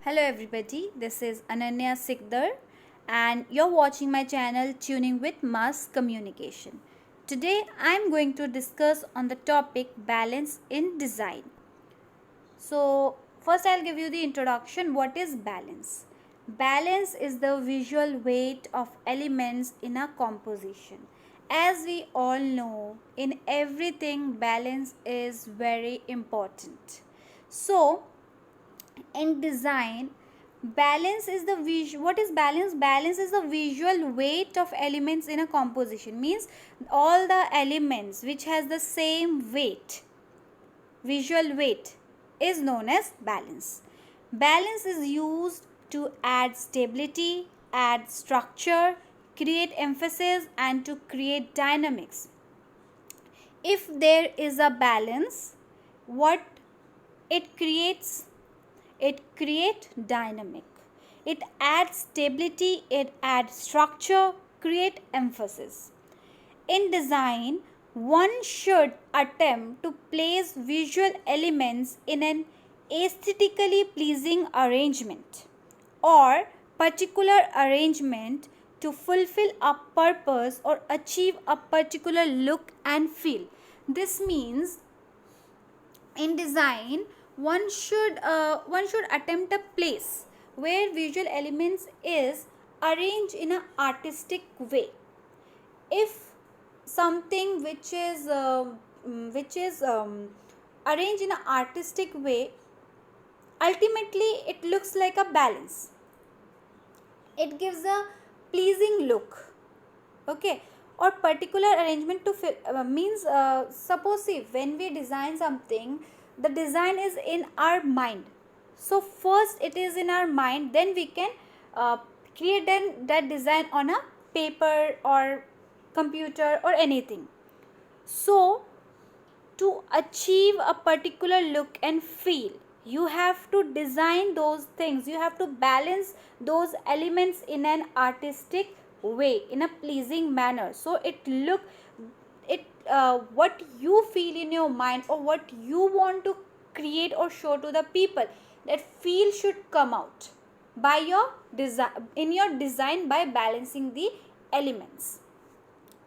Hello everybody, this is Ananya Sikdar and you're watching my channel Tuning with Mass Communication. Today I'm going to discuss on the topic balance in design. So first I'll give you the introduction. What is balance? Balance is the visual weight of elements in a composition. As we all know, in everything balance is very important. So in design, balance is the what is balance is the visual weight of elements in a composition, means all the elements which has the same weight, visual weight, is known as balance. Balance is used to add stability, add structure, create emphasis and to create dynamics. If there is a balance, what it creates, it creates dynamic, it adds stability, it adds structure, create emphasis. In design, one should attempt to place visual elements in an aesthetically pleasing arrangement or particular arrangement to fulfill a purpose or achieve a particular look and feel. This means in design one should attempt a place where visual elements is arranged in an artistic way. If something which is arranged in an artistic way, ultimately it looks like a balance, it gives a pleasing look. Okay, or particular arrangement to fill means suppose if when we design something, the design is in our mind. So first it is in our mind, then we can uh, create that design on a paper or computer or anything. So to achieve a particular look and feel, you have to design those things, you have to balance those elements in an artistic way, in a pleasing manner, so what you feel in your mind or what you want to create or show to the people, that feel should come out by your design, in your design, by balancing the elements.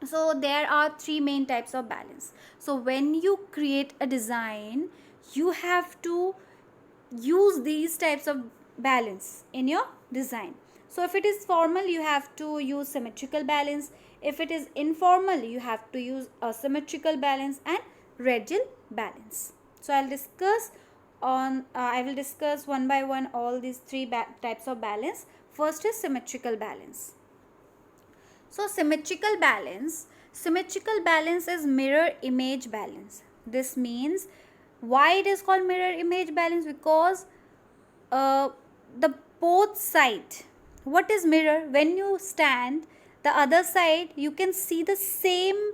So there are three main types of balance. So when you create a design, you have to use these types of balance in your design. So if it is formal, you have to use symmetrical balance. If it is informal, you have to use asymmetrical balance and radial balance. So I will discuss one by one all these three types of balance. First is symmetrical balance. So symmetrical balance is mirror image balance. This means, why it is called mirror image balance? Because uh, the both side, what is mirror? When you stand, the other side you can see the same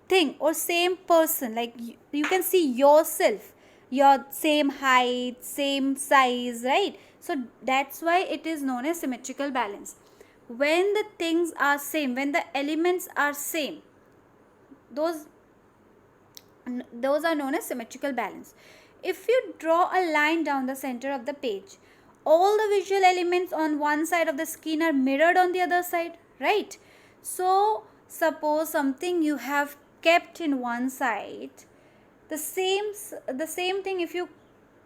thing or same person, like you can see yourself, your same height, same size, right? So that's why it is known as symmetrical balance. When the things are same, when the elements are same, those those are known as symmetrical balance. If you draw a line down the center of the page, all the visual elements on one side of the screen are mirrored on the other side, right? So suppose something you have kept in one side, the same thing if you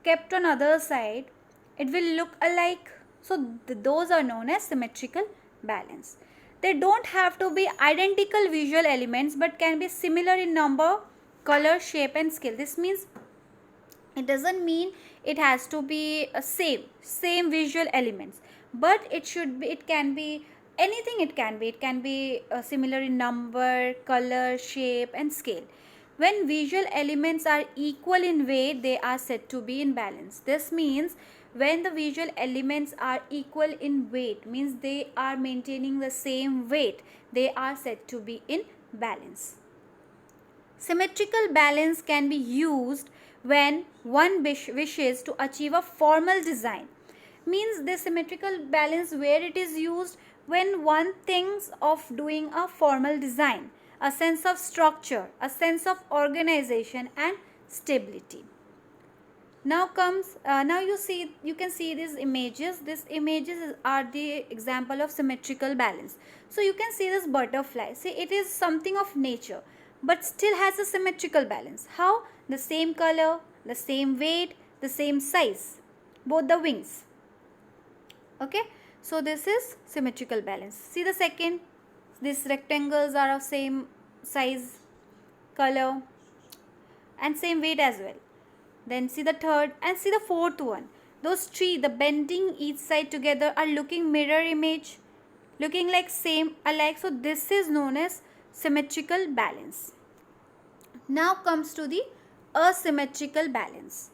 kept on other side, it will look alike. So those are known as symmetrical balance. They don't have to be identical visual elements but can be similar in number, color, shape and scale. This means it doesn't mean it has to be a same visual elements, but it can be anything. It can be similar in number, color, shape and scale. When visual elements are equal in weight, they are said to be in balance. This means when the visual elements are equal in weight, means they are maintaining the same weight, they are said to be in balance. Symmetrical balance can be used when one wishes to achieve a formal design. Means the symmetrical balance where it is used when one thinks of doing a formal design, a sense of structure, a sense of organization and stability. Now you can see these images. These images are the example of symmetrical balance. So you can see this butterfly. See, it is something of nature, but still has a symmetrical balance. How? The same color, the same weight, the same size, both the wings. Okay, so this is symmetrical balance. See the second, these rectangles are of same size, color, and same weight as well. Then see the third and see the fourth one. Those three, the bending each side together are looking mirror image, looking like same alike. So this is known as symmetrical balance. Now comes to the asymmetrical balance.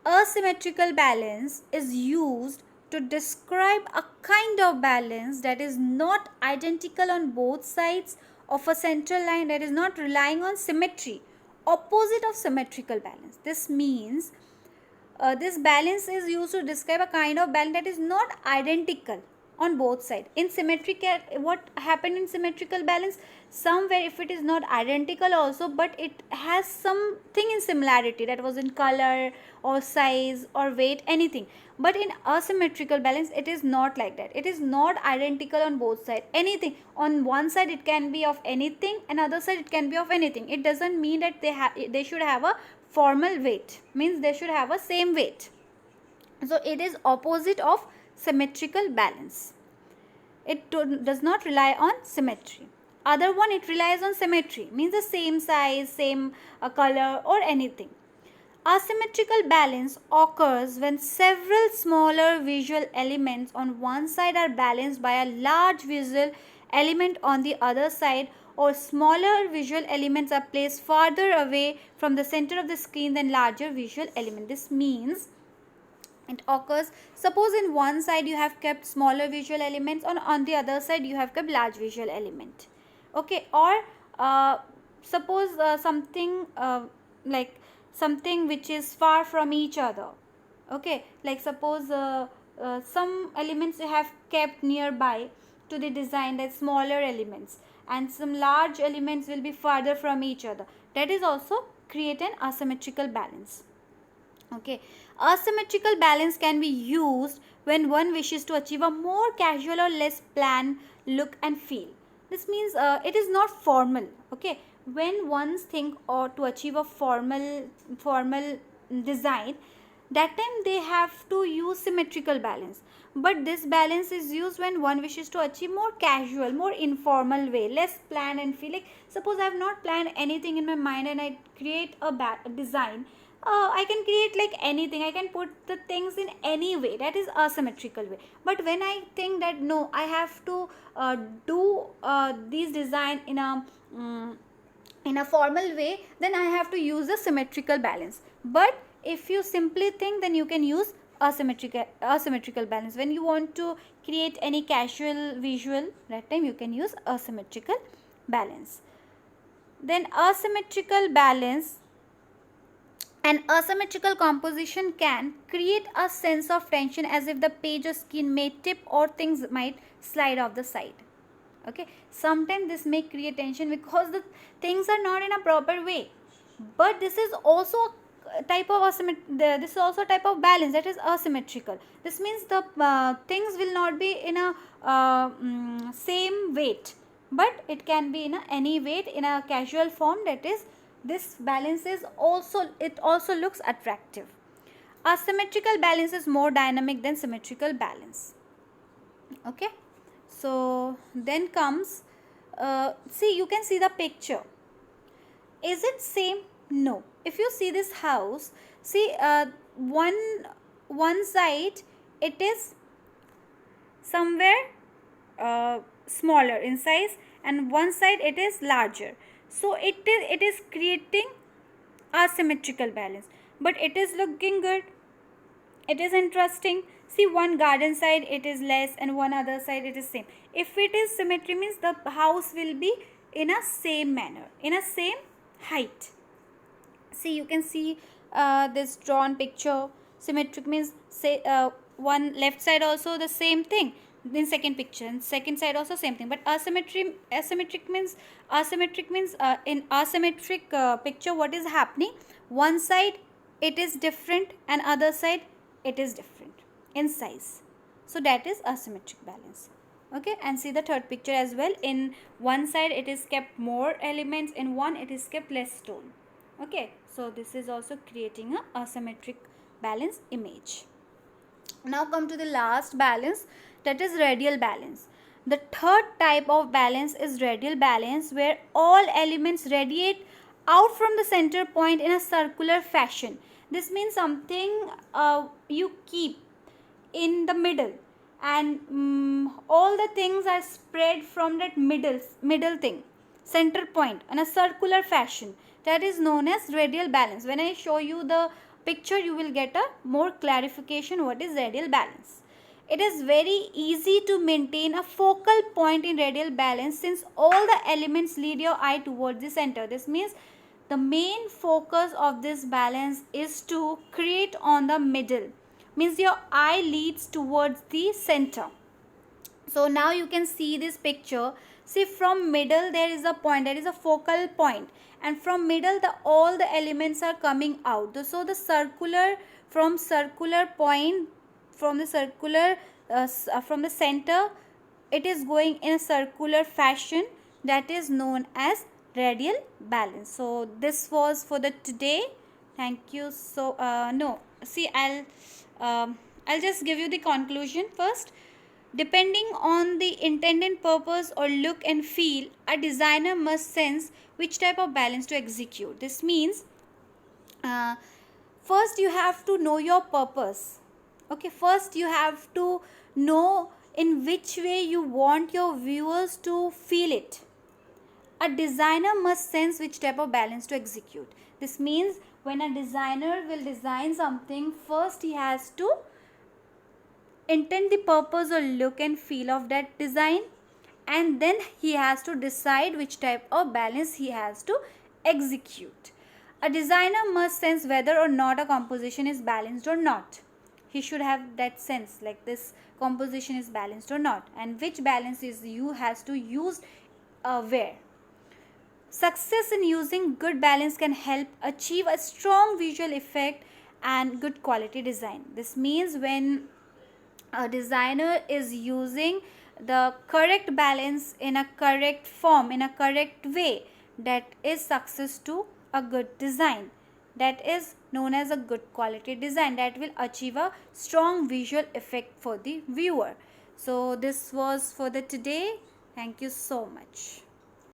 Asymmetrical balance is used to describe a kind of balance that is not identical on both sides of a central line, that is not relying on symmetry, opposite of symmetrical balance. This means this balance is used to describe a kind of balance that is not identical on both sides. In symmetrical, what happened in symmetrical balance? Somewhere if it is not identical also, but it has something in similarity, that was in color or size or weight, anything. But in asymmetrical balance, it is not like that. It is not identical on both sides. Anything on one side it can be of anything, another side it can be of anything. It doesn't mean that they should have a formal weight, means they should have a same weight. So it is opposite of symmetrical balance. It does not rely on symmetry. Other one, it relies on symmetry, means the same size, same color or anything. Asymmetrical balance occurs when several smaller visual elements on one side are balanced by a large visual element on the other side, or smaller visual elements are placed farther away from the center of the screen than larger visual element. This means it occurs, suppose in one side you have kept smaller visual elements, on the other side you have kept large visual element. Okay, or suppose something like something which is far from each other. Okay, like suppose some elements you have kept nearby to the design, that smaller elements, and some large elements will be farther from each other. That is also create an asymmetrical balance. Okay, asymmetrical balance can be used when one wishes to achieve a more casual or less planned look and feel. This means it is not formal. Okay, when one's think or to achieve a formal design, that time they have to use symmetrical balance. But this balance is used when one wishes to achieve more casual, more informal way, less planned and feel. Like suppose I have not planned anything in my mind and I create a design. I can create like anything. I can put the things in any way. That is asymmetrical way. But when I think that no, I have to do these design in a formal way, then I have to use a symmetrical balance. But if you simply think, then you can use asymmetrical balance. When you want to create any casual visual, that time you can use asymmetrical balance. Then asymmetrical balance, an asymmetrical composition can create a sense of tension, as if the page or screen may tip or things might slide off the side. Okay, sometimes this may create tension because the things are not in a proper way. But this is also a type of this is also a type of balance, that is asymmetrical. This means the things will not be in a same weight, but it can be in any weight in a casual form. That is, this balance is also, it also looks attractive. Asymmetrical balance is more dynamic than symmetrical balance. Okay, so then comes see, you can see the picture. Is it same? No. If you see this house, see one side it is somewhere smaller in size, and one side it is larger. So it is creating asymmetrical balance, but it is looking good. It is interesting. See, one garden side it is less and one other side it is same. If it is symmetry, means the house will be in a same manner, in a same height. See, you can see this drawn picture. Symmetric means say one left side also the same thing. Then second picture, and second side also same thing. But asymmetric means in asymmetric picture, what is happening? One side it is different and other side it is different in size. So that is asymmetric balance. Okay, and see the third picture as well. In one side it is kept more elements, in one it is kept less stone. Okay, so this is also creating a asymmetric balance image. Now come to the last balance, that is radial balance. The third type of balance is radial balance, where all elements radiate out from the center point in a circular fashion. This means something you keep in the middle, and all the things are spread from that middle thing, center point, in a circular fashion. That is known as radial balance. When I show you the picture, you will get a more clarification what is radial balance. It is very easy to maintain a focal point in radial balance, since all the elements lead your eye towards the center. This means the main focus of this balance is to create on the middle, means your eye leads towards the center. So now you can see this picture. See, from middle there is a point, there is a focal point, and from middle all the elements are coming out. So the circular point, from the center, it is going in a circular fashion. That is known as radial balance. So this was for the today. Thank you. So no, see, I'll just give you the conclusion first. Depending on the intended purpose or look and feel, a designer must sense which type of balance to execute. This means first you have to know your purpose. Okay, first you have to know in which way you want your viewers to feel it. A designer must sense which type of balance to execute. This means when a designer will design something, first he has to intend the purpose or look and feel of that design, and then he has to decide which type of balance he has to execute. A designer must sense whether or not a composition is balanced or not. He should have that sense, like this composition is balanced or not, and which balance is you has to use where. Success in using good balance can help achieve a strong visual effect and good quality design. This means when a designer is using the correct balance in a correct form, in a correct way, that is success to a good design. That is known as a good quality design, that will achieve a strong visual effect for the viewer. So this was for the today. Thank you so much.